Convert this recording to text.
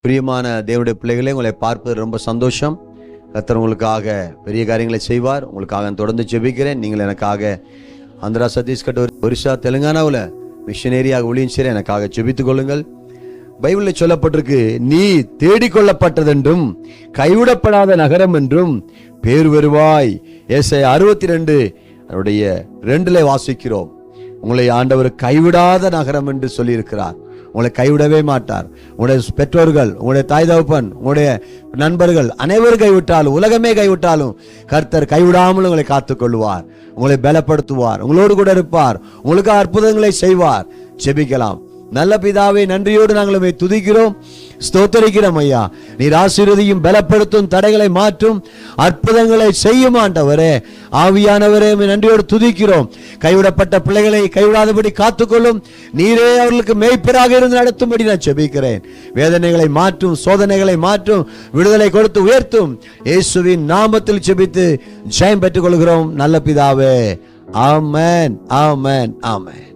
பிரியமான தேவனுடைய பிள்ளைகளே, உங்களை பார்ப்பது ரொம்ப சந்தோஷம். கர்த்தர் உங்களுக்காக பெரிய காரியங்களை செய்வார். உங்களுக்காக தொடர்ந்து ஜெபிக்கிறேன். நீங்கள் எனக்காக ஆந்திரா, சத்தீஸ்கட், ஒரிசா, தெலுங்கானாவில் மிஷனரியாக ஊழியம் செய்ய எனக்காக ஜெபித்துக் கொள்ளுங்கள். பைபிளில் சொல்லப்பட்டிருக்கு, நீ தேடிக்கொள்ளப்பட்டதென்றும் கைவிடப்படாத நகரம் என்றும் பேர் வருவாய். ஏசாயா 62:2 வாசிக்கிறோம். உங்களை ஆண்டவர் கைவிடாத நகரம் என்று சொல்லியிருக்கிறார். உங்களை கைவிடவே மாட்டார். உங்களுடைய பெற்றோர்கள், உங்களுடைய தாய் தகப்பன், உங்களுடைய நண்பர்கள் அனைவரும் கைவிட்டாலும், உலகமே கைவிட்டாலும் கர்த்தர் கைவிடாமல் உங்களை காத்துக்கொள்வார். உங்களை பலப்படுத்துவார். உங்களோடு கூட இருப்பார். உங்களுக்கு அற்புதங்களை செய்வார். ஜெபிக்கலாம். நல்ல பிதாவே, நன்றியோடு நாங்கள் உம்மை துதிக்கிறோம், ஸ்தோத்தரிக்கிறோம். ஐயா, நீர் ஆசீர்வதியும், பலப்படுத்தும், தடைகளை மாற்றும், அற்புதங்களை செய்யும் ஆண்டவரே. ஆவியானவரே, நன்றியோடு துதிக்கிறோம். கைவிடப்பட்ட பிள்ளைகளை கைவிடாதபடி காத்துக்கொள்ளும். நீரே அவர்களுக்கு மேய்ப்பராக இருந்து நடத்தும்படி நான் ஜெபிக்கிறேன். வேதனைகளை மாற்றும், சோதனைகளை மாற்றும், விடுதலை கொடுத்து உயர்த்தும். இயேசுவின் நாமத்தில் ஜெபித்து ஜெயம் பெற்றுக் கொள்கிறோம் நல்ல பிதாவே. ஆமென், ஆமென், ஆமென்.